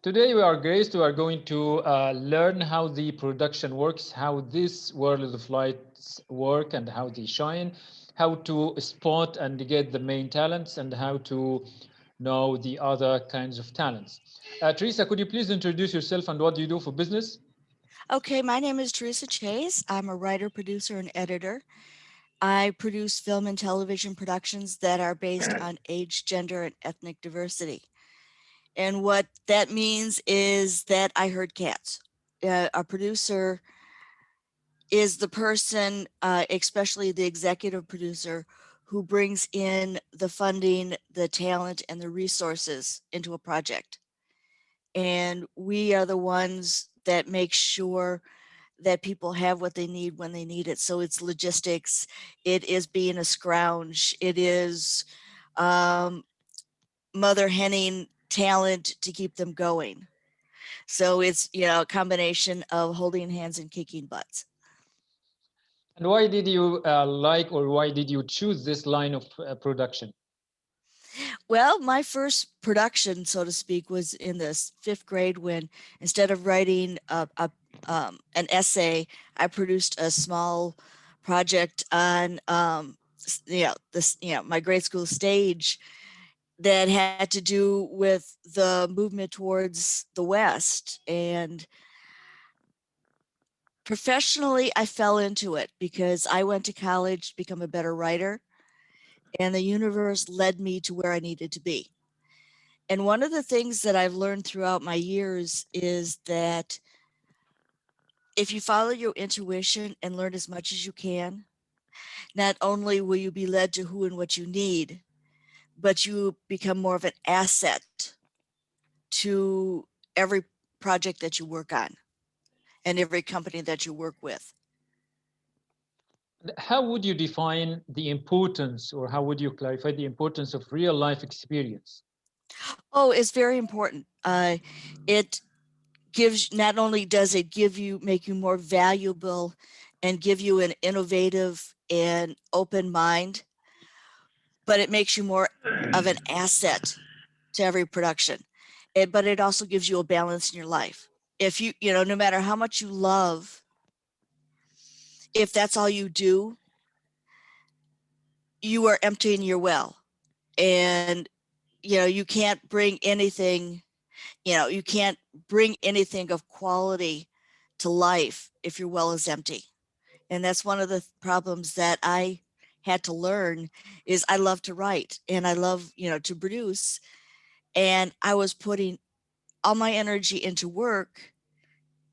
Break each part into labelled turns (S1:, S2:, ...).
S1: Today we are going to learn how the production works, how this world of lights work and how they shine, how to spot and get the main talents and how to know the other kinds of talents. Teresa, could you please introduce yourself and what do you do for business?
S2: Okay, my name is Theresa Chaze. I'm a writer, producer, and editor. I produce film and television productions that are based on age, gender, and ethnic diversity. And what that means is that I herd cats. A producer is the person, especially the executive producer, who brings in the funding, the talent, and the resources into a project. And we are the ones that make sure that people have what they need when they need it. So it's logistics, it is being a scrounge, it is um, mother henning talent to keep them going. So it's, a combination of holding hands and kicking butts.
S1: And why did you like or why did you choose this line of production?
S2: Well, my first production, so to speak, was in the fifth grade when instead of writing an essay, I produced a small project on, my grade school stage that had to do with the movement towards the West. And professionally, I fell into it because I went to college to become a better writer, and the universe led me to where I needed to be. And one of the things that I've learned throughout my years is that if you follow your intuition and learn as much as you can, not only will you be led to who and what you need, but you become more of an asset to every project that you work on and every company that you work with.
S1: How would you define the importance or how would you clarify the importance of real life experience?
S2: Oh, it's very important. It gives, not only does it give you, make you more valuable and give you an innovative and open mind, but it makes you more of an asset to every production. But it also gives you a balance in your life. If no matter how much you love, if that's all you do, you are emptying your well. And, you can't bring anything, you can't bring anything of quality to life if your well is empty. And that's one of the problems that I had to learn is I love to write and I love, to produce. And I was putting all my energy into work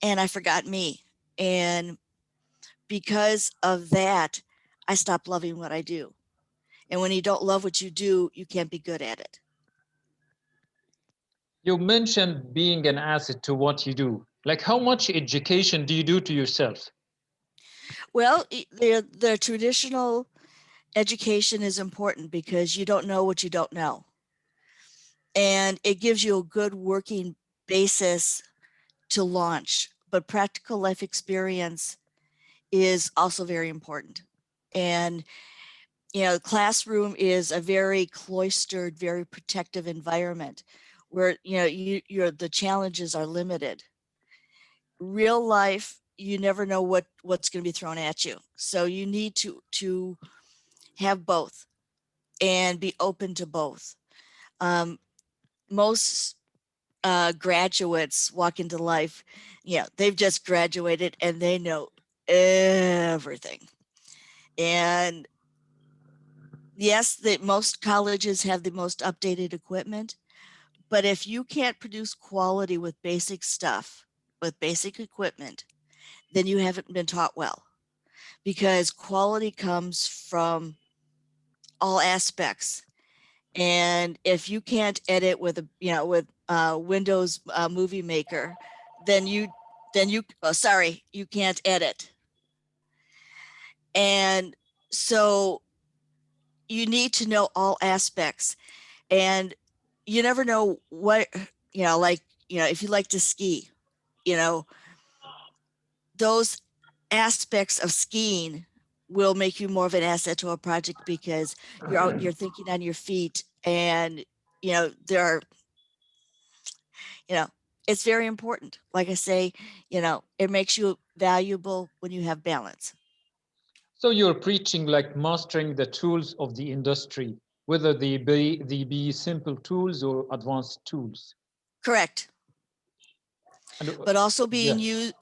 S2: and I forgot me. And because of that, I stopped loving what I do. And when you don't love what you do, you can't be good at it.
S1: You mentioned being an asset to what you do. Like, how much education do you do to yourself?
S2: Well, the traditional education is important because you don't know what you don't know. And it gives you a good working basis to launch. But practical life experience is also very important. And classroom is a very cloistered, very protective environment where the challenges are limited. Real life, you never know what's going to be thrown at you, so you need to have both and be open to both. Most graduates walk into life, they've just graduated and they know everything. And yes, that most colleges have the most updated equipment, but if you can't produce quality with basic stuff, with basic equipment, then you haven't been taught well, because quality comes from all aspects. And if you can't edit with Windows Movie Maker, then you can't edit. And so you need to know all aspects. And you never know what, if you like to ski, you know, those aspects of skiing will make you more of an asset to a project because you're thinking on your feet, and there are, you know It's very important. Like I say, it makes you valuable when you have balance.
S1: So you're preaching like mastering the tools of the industry, whether they be simple tools or advanced tools.
S2: Correct.
S1: And
S2: But also
S1: yeah,
S2: being used,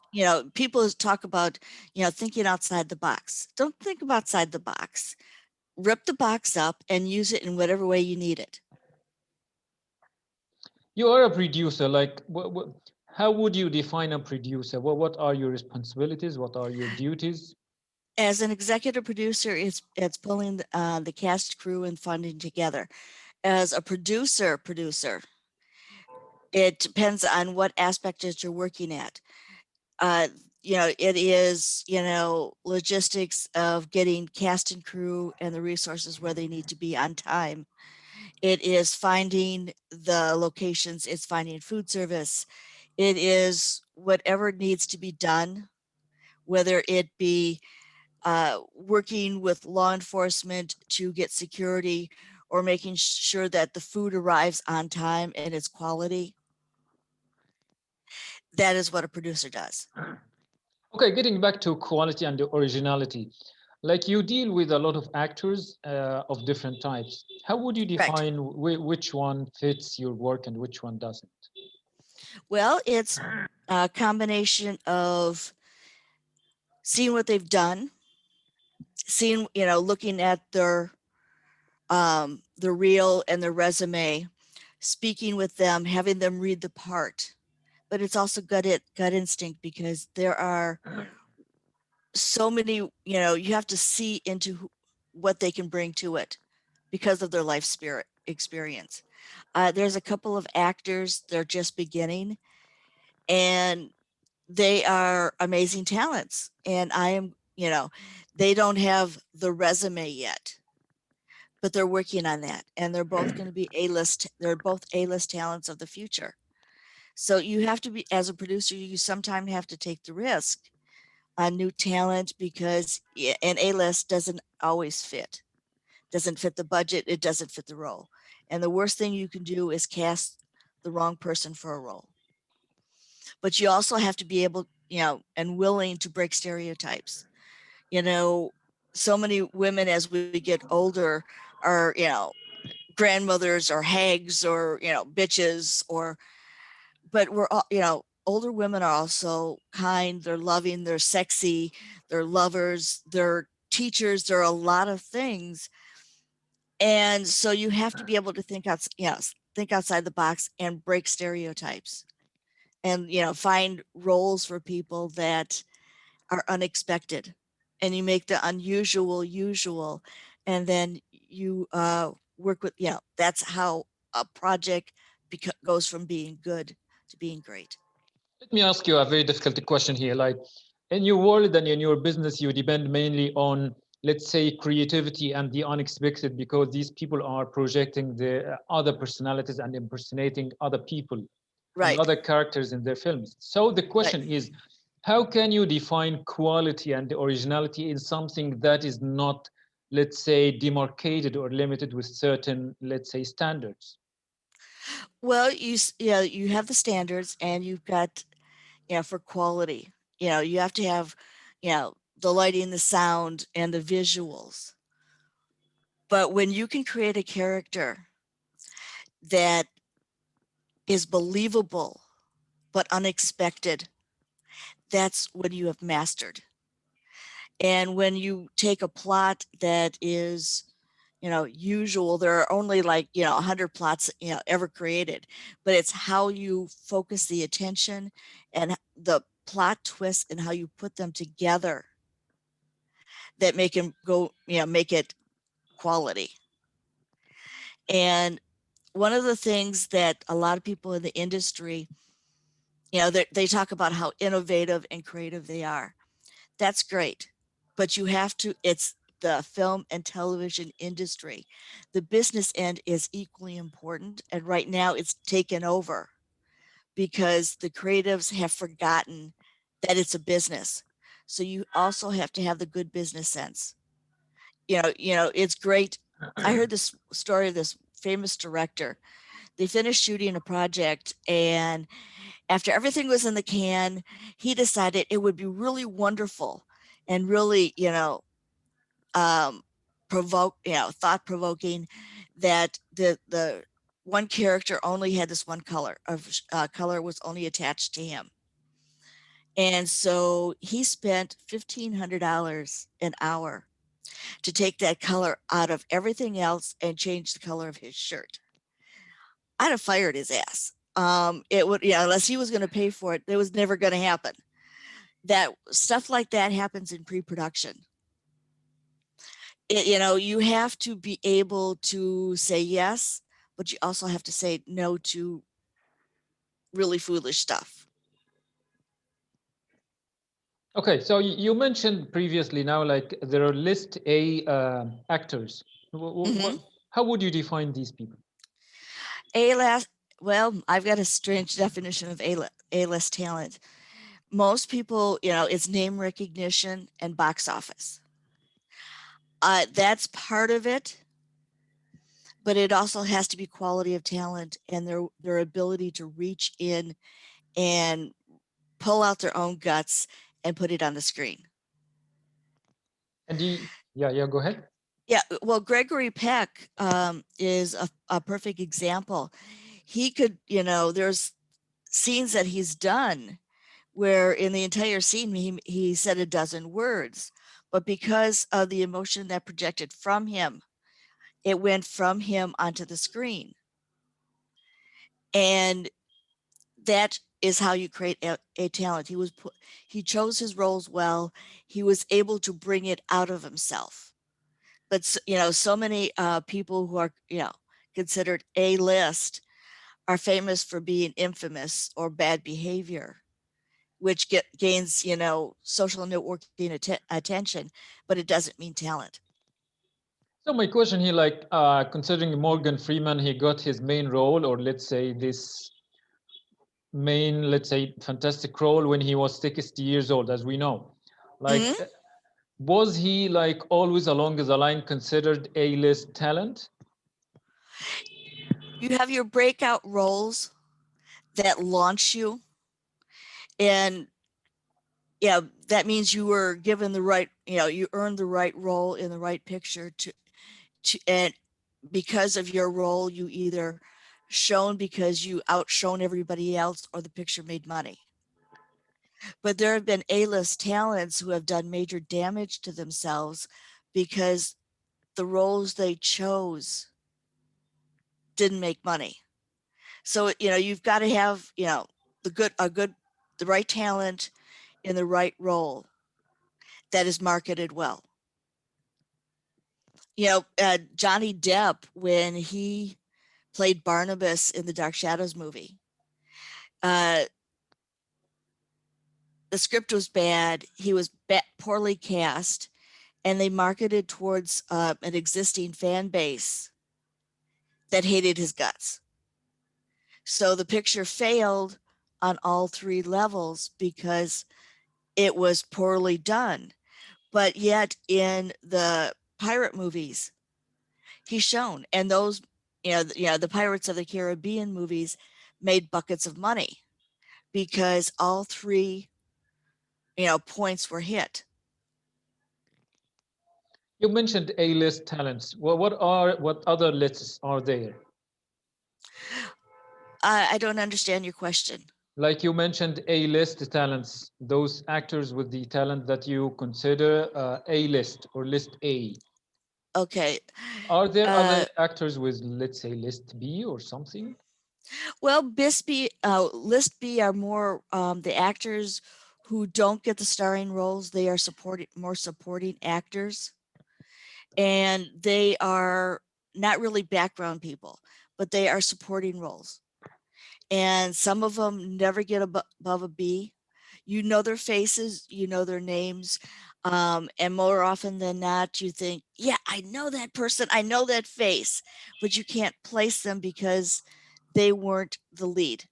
S2: people talk about, thinking outside the box. Don't think about outside the box. Rip the box up and use it in whatever way you need it.
S1: you are a producer. Like, how would you define a producer? What are your responsibilities? What are your duties?
S2: As an executive producer, it's pulling the cast, crew, and funding together. As a producer, it depends on what aspect that you're working at. Uh, it is, logistics of getting cast and crew and the resources where they need to be on time. It is finding the locations, it's finding food service. It is whatever needs to be done, whether it be working with law enforcement to get security or making sure that the food arrives on time and it's quality. That is what a producer does.
S1: Okay, getting back to quality and originality, like you deal with a lot of actors of different types. How would you
S2: Correct.
S1: define which one fits your work and which one doesn't?
S2: Well, it's a combination of seeing what they've done, seeing, looking at their reel and their resume, speaking with them, having them read the part. But it's also gut instinct because there are so many, you have to see into what they can bring to it because of their life spirit experience. There's a couple of actors, they're just beginning and they are amazing talents. And I am, they don't have the resume yet, but they're working on that. And they're both going to be A-list. They're both A-list talents of the future. So you have to be, as a producer, you sometimes have to take the risk on new talent because an A-list doesn't always fit. Doesn't fit the budget, it doesn't fit the role. And the worst thing you can do is cast the wrong person for a role. But you also have to be able, and willing to break stereotypes. You know, so many women as we get older are, grandmothers or hags or, bitches or, but we're all, older women are also kind, they're loving, they're sexy, they're lovers, they're teachers, there are a lot of things. And so you have to be able to think outside the box and break stereotypes and, find roles for people that are unexpected and you make the unusual usual. And then you work with, that's how a project goes from being good to being great.
S1: Let me ask you a very difficult question here. Like in your world and in your business, you depend mainly on, let's say, creativity and the unexpected because these people are projecting the other personalities and impersonating other people and
S2: Right.
S1: other characters in their films. So the
S2: Right.
S1: question is, how can you define quality and originality in something that is not, let's say, demarcated or limited with certain, let's say, standards?
S2: Well, you have the standards and you've got, for quality, you have to have, the lighting, the sound, and the visuals. But when you can create a character that is believable but unexpected, that's when you have mastered. And when you take a plot that is, usual, there are only like, 100 plots, ever created, but it's how you focus the attention and the plot twists and how you put them together that make them go, make it quality. And one of the things that a lot of people in the industry, they talk about how innovative and creative they are. That's great. But you have to, it's the film and television industry. The business end is equally important. And right now it's taken over because the creatives have forgotten that it's a business. So you also have to have the good business sense. It's great. I heard this story of this famous director. They finished shooting a project and After everything was in the can, he decided it would be really wonderful and really, um, thought provoking that the one character only had this one color of color was only attached to him. And so he spent $1,500 an hour to take that color out of everything else and change the color of his shirt. I'd have fired his ass. It would, unless he was going to pay for it, it was never going to happen. That stuff like that happens in pre-production. You have to be able to say yes, but you also have to say no to really foolish stuff.
S1: Okay, so you mentioned previously now, like there are list A actors.
S2: Hmm.
S1: How would you define these people?
S2: A-list, well, I've got a strange definition of A-list talent. Most people, it's name recognition and box office. That's part of it, but it also has to be quality of talent and their ability to reach in and pull out their own guts and put it on the screen.
S1: And yeah, yeah, go ahead.
S2: Yeah, well, Gregory Peck is a perfect example. He could, there's scenes that he's done where in the entire scene he said a dozen words, but because of the emotion that projected from him, it went from him onto the screen. And that is how you create a talent. He chose his roles well. He was able to bring it out of himself. But so many people who are considered A list are famous for being infamous or bad behavior, which gains social networking attention, but it doesn't mean talent.
S1: So my question here, like considering Morgan Freeman, he got his main role, or let's say this main, let's say, fantastic role when he was 60 years old, as we know. Like,
S2: Hmm.
S1: was he like always along the line considered A-list talent?
S2: You have your breakout roles that launch you, and yeah, that means you were given the right, you earned the right role in the right picture and because of your role, you either shone because you outshone everybody else or the picture made money. But there have been A-list talents who have done major damage to themselves because the roles they chose didn't make money. So, you've got to have, the right talent in the right role that is marketed well. Johnny Depp, when he played Barnabas in the Dark Shadows movie, uh, the script was bad. He was poorly cast, and they marketed towards an existing fan base that hated his guts. So the picture failed on all three levels because it was poorly done. But yet in the pirate movies, he's shown, and those, the Pirates of the Caribbean movies made buckets of money because all three, points were hit.
S1: You mentioned A-list talents. Well, what other lists are there?
S2: I don't understand your question.
S1: Like you mentioned A-list talents, those actors with the talent that you consider A-list or list A.
S2: Okay.
S1: Are there
S2: Uh,
S1: other actors with, let's say, list B or something?
S2: well, List B are more the actors who don't get the starring roles. They are more supporting actors, and they are not really background people, but they are supporting roles. And some of them never get above a B. You know their faces, you know their names, and more often than not, you think, "Yeah, I know that person, I know that face," but you can't place them because they weren't the lead.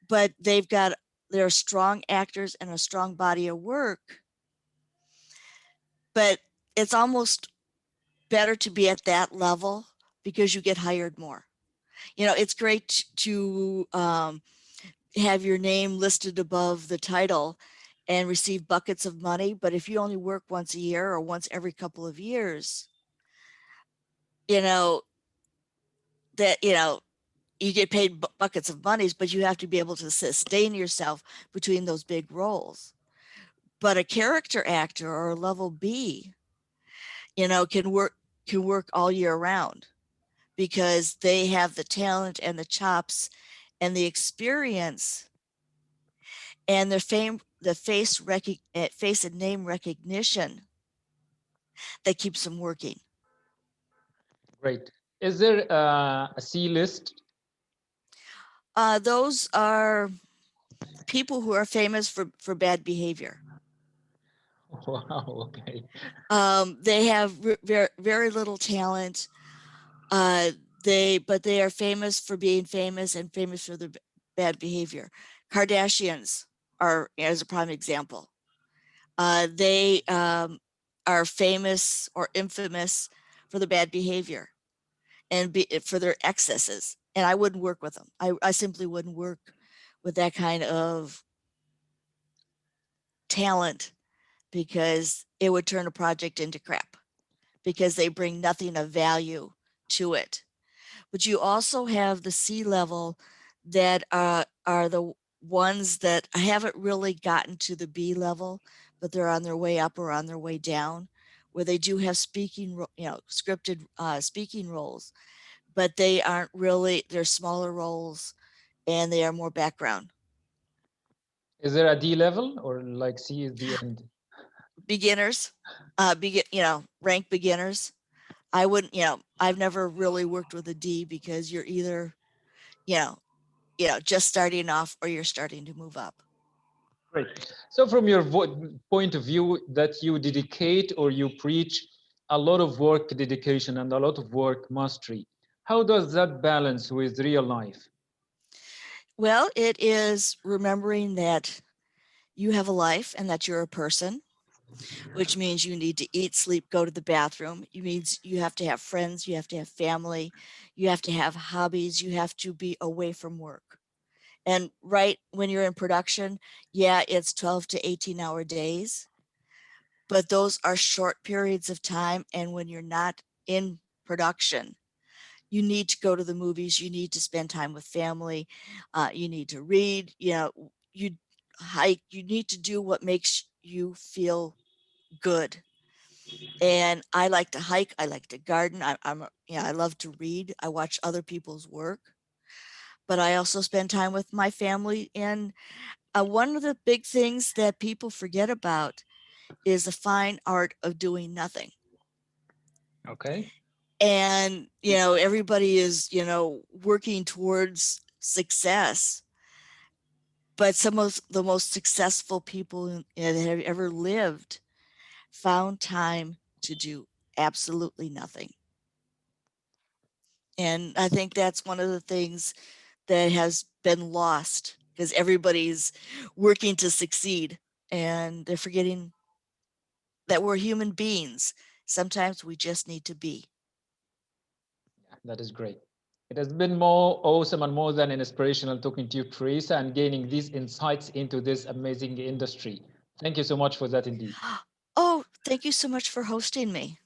S2: But they're strong actors and a strong body of work. But it's almost better to be at that level because you get hired more. It's great to have your name listed above the title and receive buckets of money. But if you only work once a year or once every couple of years, you know, you know, you get paid buckets of monies, but you have to be able to sustain yourself between those big roles. But a character actor or a level B, can work all year round because they have the talent and the chops and the experience and the face and name recognition that keeps them working.
S1: Great. Is there a C list?
S2: Those are people who are famous for bad behavior.
S1: Wow, okay.
S2: They have very little talent. Uh, but they are famous for being famous and famous for their bad behavior. Kardashians are as a prime example. They are famous or infamous for the bad behavior and for their excesses. And I wouldn't work with them. I simply wouldn't work with that kind of talent because it would turn a project into crap because they bring nothing of value to it. But you also have the C level that are the ones that haven't really gotten to the B level, but they're on their way up or on their way down, where they do have scripted speaking roles, but they aren't really, they're smaller roles and they are more background.
S1: Is there a D level or like C is the end?
S2: Beginners, rank beginners. I wouldn't, I've never really worked with a D because you're either, you know, just starting off or you're starting to move up.
S1: Great. So from your point of view that you dedicate or you preach a lot of work dedication and a lot of work mastery, how does that balance with real life?
S2: Well, it is remembering that you have a life and that you're a person, which means you need to eat, sleep, go to the bathroom. It means you have to have friends, you have to have family, you have to have hobbies, you have to be away from work. And right when you're in production, yeah, it's 12 to 18-hour days, but those are short periods of time. And when you're not in production, you need to go to the movies, you need to spend time with family, you need to read, you hike, you need to do what makes you feel good. And I like to hike, I like to garden, I love to read, I watch other people's work, but I also spend time with my family. And one of the big things that people forget about is the fine art of doing nothing.
S1: Okay.
S2: And everybody is working towards success, but some of the most successful people that have ever lived found time to do absolutely nothing. And I think that's one of the things that has been lost because everybody's working to succeed and they're forgetting that we're human beings. Sometimes we just need to be.
S1: That is great. It has been more awesome and more than inspirational talking to you, Teresa, and gaining these insights into this amazing industry. Thank you so much for that indeed.
S2: Oh, thank you so much for hosting me.